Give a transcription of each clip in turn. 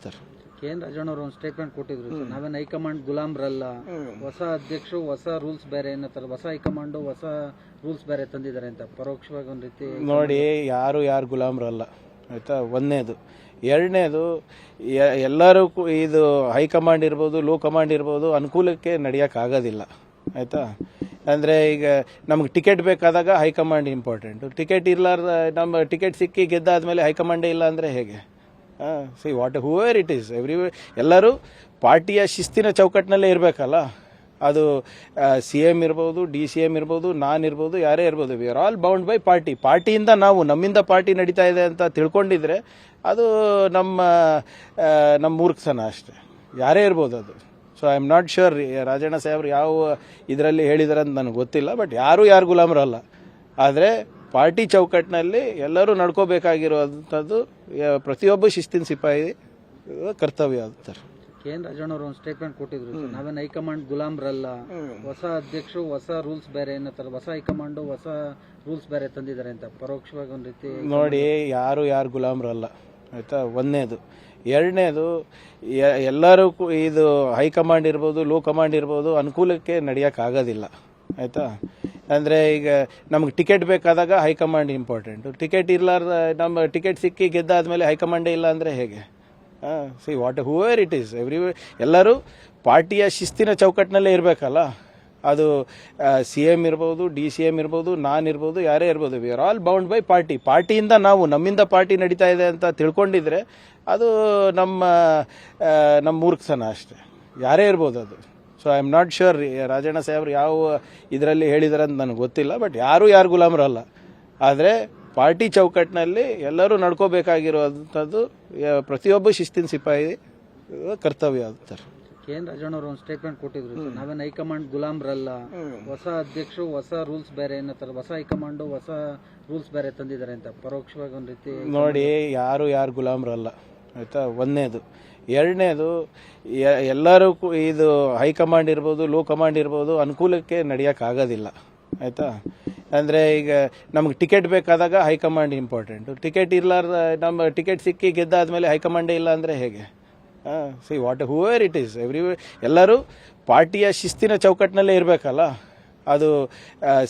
Sir KN. ರಾಜಣ್ಣವರು ಒಂದು statement ಕೊಟ್ಟಿದ್ರು sir, ನಾವೇನು ಹೈಕಮಾಂಡ್ ಗುಲಾಮ್ರಲ್ಲ, ಹೊಸ ಅಧ್ಯಕ್ಷರು ಹೊಸ ರೂಲ್ಸ್ ಬೇರೆ ಏನಂತಾರೆ, ಹೊಸ ಹೈಕಮಾಂಡು ಹೊಸ ರೂಲ್ಸ್ ಬೇರೆ ತಂದಿದ್ದಾರೆ ಅಂತ ಪರೋಕ್ಷವಾಗಿ ಒಂದು ರೀತಿ ನೋಡಿ. ಯಾರು ಗುಲಾಮ್ರಲ್ಲ, ಆಯಿತಾ. ಒಂದನೇದು. ಎರಡನೇದು, ಎಲ್ಲರೂ ಇದು ಹೈಕಮಾಂಡ್ ಇರ್ಬೋದು, ಲೋ ಕಮಾಂಡ್ ಇರ್ಬೋದು, ಅನುಕೂಲಕ್ಕೆ ನಡೆಯೋಕ್ಕಾಗೋದಿಲ್ಲ, ಆಯಿತಾ. ಅಂದರೆ ಈಗ ನಮ್ಗೆ ಟಿಕೆಟ್ ಬೇಕಾದಾಗ ಹೈಕಮಾಂಡ್ ಇಂಪಾರ್ಟೆಂಟು. ಟಿಕೆಟ್ ಇರಲಾರ್ದ ನಮ್ಮ ಟಿಕೆಟ್ ಸಿಕ್ಕಿ ಗೆದ್ದಾದ್ಮೇಲೆ ಹೈಕಮಾಂಡೇ ಇಲ್ಲ ಅಂದರೆ ಹೇಗೆ? ಸಿ ಹೂವೆರ್ ಇಟ್ ಈಸ್ ಎಲ್ಲರೂ ಪಾರ್ಟಿಯ ಶಿಸ್ತಿನ ಚೌಕಟ್ಟಿನಲ್ಲೇ ಇರಬೇಕಲ್ಲ. ಅದು CM ಇರ್ಬೋದು, DCM ಇರ್ಬೋದು, ನಾನಿರ್ಬೋದು, ಯಾರೇ ಇರ್ಬೋದು. We are all bound by ಪಾರ್ಟಿಯಿಂದ ನಾವು ನಮ್ಮಿಂದ ಪಾರ್ಟಿ ನಡೀತಾ ಇದೆ ಅಂತ ತಿಳ್ಕೊಂಡಿದ್ರೆ ಅದು ನಮ್ಮ ಮೂರ್ಖತನ ಅಷ್ಟೇ. ಯಾರೇ ಇರ್ಬೋದು ಅದು. So I am not sure Rajanna ಸಾಹೇಬ್ರು ಯಾವ ಇದರಲ್ಲಿ ಹೇಳಿದಾರೆ ಅಂತ ನನಗೆ ಗೊತ್ತಿಲ್ಲ. ಬಟ್ ಯಾರು ಗುಲಾಮರಲ್ಲ. ಆದರೆ ಪಾರ್ಟಿ ಚೌಕಟ್ಟಿನಲ್ಲಿ ಎಲ್ಲರೂ ನಡ್ಕೋಬೇಕಾಗಿರುವಂಥದ್ದು ಪ್ರತಿಯೊಬ್ಬ ಶಿಸ್ತಿನ ಸಿಪಾಯಿ ಕರ್ತವ್ಯ ಅಂತಾರೆ. ಕೆ.ಎನ್. ರಾಜಣ್ಣವರು ಒಂದು ಸ್ಟೇಟ್ಮೆಂಟ್ ಕೊಟ್ಟಿದ್ರು ಸರ್, ನಾವೇನು ಹೈಕಮಾಂಡ್ ಗುಲಾಮ್ರಲ್ಲ, ಹೊಸ ಅಧ್ಯಕ್ಷರು ಹೊಸ ರೂಲ್ಸ್ ಬೇರೆ ಏನಂತಾರೆ, ಹೊಸ ಹೈಕಮಾಂಡು ಹೊಸ ರೂಲ್ಸ್ ಬೇರೆ ತಂದಿದ್ದಾರೆ ಅಂತ ಪರೋಕ್ಷವಾಗಿ ಒಂದು ರೀತಿ ನೋಡಿ. ಯಾರು ಗುಲಾಮ್ರಲ್ಲ, ಆಯಿತಾ. ಒಂದನೇದು. ಎರಡನೇದು, ಎಲ್ಲರೂ ಇದು ಹೈಕಮಾಂಡ್ ಇರ್ಬೋದು, ಲೋ ಕಮಾಂಡ್ ಇರ್ಬೋದು, ಅನುಕೂಲಕ್ಕೆ ನಡೆಯೋಕ್ಕಾಗೋದಿಲ್ಲ, ಆಯಿತಾ. ಅಂದರೆ ಈಗ ನಮ್ಗೆ ಟಿಕೆಟ್ ಬೇಕಾದಾಗ ಹೈಕಮಾಂಡ್ ಇಂಪಾರ್ಟೆಂಟು. ಟಿಕೆಟ್ ಇರಲಾರ್ದ ನಮ್ಮ ಟಿಕೆಟ್ ಸಿಕ್ಕಿ ಗೆದ್ದಾದ್ಮೇಲೆ ಹೈಕಮಾಂಡೇ ಇಲ್ಲ ಅಂದರೆ ಹೇಗೆ? ಸಿ ಹೂವೆರ್ ಇಟ್ ಈಸ್ ಎಲ್ಲರೂ ಪಾರ್ಟಿಯ ಶಿಸ್ತಿನ ಚೌಕಟ್ಟಿನಲ್ಲೇ ಇರಬೇಕಲ್ಲ. ಅದು CM ಇರ್ಬೋದು, DCM ಇರ್ಬೋದು, ನಾನಿರ್ಬೋದು, ಯಾರೇ ಇರ್ಬೋದು. We are all bound by ಪಾರ್ಟಿಯಿಂದ ನಾವು ನಮ್ಮಿಂದ ಪಾರ್ಟಿ ನಡೀತಾ ಇದೆ ಅಂತ ತಿಳ್ಕೊಂಡಿದ್ರೆ ಅದು ನಮ್ಮ ಮೂರ್ಖತನ ಅಷ್ಟೇ. ಯಾರೇ ಇರ್ಬೋದು ಅದು. So I am not sure Rajanna ಸಾಹೇಬ್ರು ಯಾವ ಇದರಲ್ಲಿ ಹೇಳಿದಾರೆ ಅಂತ ನನಗೆ ಗೊತ್ತಿಲ್ಲ. ಬಟ್ ಯಾರು ಗುಲಾಮರಲ್ಲ. ಆದರೆ ಪಾರ್ಟಿ ಚೌಕಟ್ಟಿನಲ್ಲಿ ಎಲ್ಲರೂ ನಡ್ಕೋಬೇಕಾಗಿರುವಂಥದ್ದು ಪ್ರತಿಯೊಬ್ಬ ಶಿಸ್ತಿನ ಸಿಪಾಯಿ ಕರ್ತವ್ಯ ಅಂತಾರೆ. ಕೆ.ಎನ್. ರಾಜಣ್ಣವರು ಒಂದು ಸ್ಟೇಟ್ಮೆಂಟ್ ಕೊಟ್ಟಿದ್ರು ಸರ್, ನಾವೇನು ಹೈಕಮಾಂಡ್ ಗುಲಾಮ್ರಲ್ಲ, ಹೊಸ ಅಧ್ಯಕ್ಷರು ಹೊಸ ರೂಲ್ಸ್ ಬೇರೆ ಏನಂತಾರೆ, ಹೊಸ ಹೈಕಮಾಂಡು ಹೊಸ ರೂಲ್ಸ್ ಬೇರೆ ತಂದಿದ್ದಾರೆ ಅಂತ ಪರೋಕ್ಷವಾಗಿ ಒಂದು ರೀತಿ ನೋಡಿ. ಯಾರು ಗುಲಾಮ್ರಲ್ಲ, ಆಯಿತಾ. ಒಂದನೇದು. ಎರಡನೇದು, ಎಲ್ಲರೂ ಇದು ಹೈಕಮಾಂಡ್ ಇರ್ಬೋದು, ಲೋ ಕಮಾಂಡ್ ಇರ್ಬೋದು, ಅನುಕೂಲಕ್ಕೆ ನಡೆಯೋಕ್ಕಾಗೋದಿಲ್ಲ, ಆಯಿತಾ. ಅಂದರೆ ಈಗ ನಮ್ಗೆ ಟಿಕೆಟ್ ಬೇಕಾದಾಗ ಹೈಕಮಾಂಡ್ ಇಂಪಾರ್ಟೆಂಟು. ಟಿಕೆಟ್ ಇರಲಾರ್ದ ನಮ್ಮ ಟಿಕೆಟ್ ಸಿಕ್ಕಿ ಗೆದ್ದಾದ್ಮೇಲೆ ಹೈಕಮಾಂಡೇ ಇಲ್ಲ ಅಂದರೆ ಹೇಗೆ? ಸಿ ಹೂವೆರ್ ಇಟ್ ಈಸ್ ಎಲ್ಲರೂ ಪಾರ್ಟಿಯ ಶಿಸ್ತಿನ ಚೌಕಟ್ಟಿನಲ್ಲೇ ಇರಬೇಕಲ್ಲ. ಅದು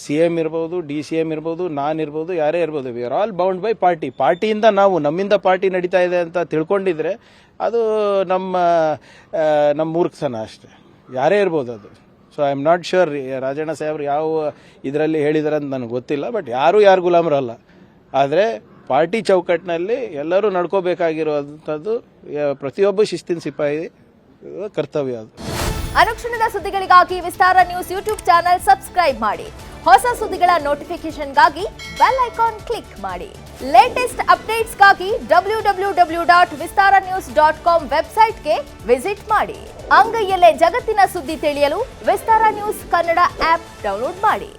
CM ಇರ್ಬೋದು, DCM ಇರ್ಬೋದು, ನಾನಿರ್ಬೋದು, ಯಾರೇ ಇರ್ಬೋದು. We are all bound by ಪಾರ್ಟಿಯಿಂದ ನಾವು ನಮ್ಮಿಂದ ಪಾರ್ಟಿ ನಡೀತಾ ಇದೆ ಅಂತ ತಿಳ್ಕೊಂಡಿದ್ರೆ ಅದು ನಮ್ಮ ಮೂರ್ಖತನ ಅಷ್ಟೇ. ಯಾರೇ ಇರ್ಬೋದು ಅದು. So I am not sure Rajanna ಸಾಹೇಬ್ರು ಯಾವ ಇದರಲ್ಲಿ ಹೇಳಿದಾರೆ ಅಂತ ನನಗೆ ಗೊತ್ತಿಲ್ಲ. ಬಟ್ ಯಾರು ಗುಲಾಮರಲ್ಲ. ಆದರೆ ಪಾರ್ಟಿ ಚೌಕಟ್ಟಿನಲ್ಲಿ ಎಲ್ಲರೂ ನಡ್ಕೋಬೇಕಾಗಿರುವಂಥದ್ದು ಪ್ರತಿಯೊಬ್ಬ ಶಿಸ್ತಿನ ಸಿಪಾಯಿ ಕರ್ತವ್ಯ ಅದು. ಅನುಕ್ಷಣದ ಸುದ್ದಿಗಳಿಗಾಗಿ ವಿಸ್ತಾರ ನ್ಯೂಸ್ ಯೂಟ್ಯೂಬ್ ಚಾನೆಲ್ ಸಬ್ಸ್ಕ್ರೈಬ್ ಮಾಡಿ. ಹೊಸ ಸುದ್ದಿಗಳ ನೋಟಿಫಿಕೇಶನ್ಗಾಗಿ ಬೆಲ್ ಐಕಾನ್ ಕ್ಲಿಕ್ ಮಾಡಿ. ಲೇಟೆಸ್ಟ್ ಅಪ್ಡೇಟ್ಸ್ಗಾಗಿ www.vistaranews.com ವೆಬ್ಸೈಟ್ಗೆ ವಿಸಿಟ್ ಮಾಡಿ. ಅಂಗೈಯಲ್ಲೇ ಜಗತ್ತಿನ ಸುದ್ದಿ ತಿಳಿಯಲು ವಿಸ್ತಾರ ನ್ಯೂಸ್ ಕನ್ನಡ ಆಪ್ ಡೌನ್ಲೋಡ್ ಮಾಡಿ.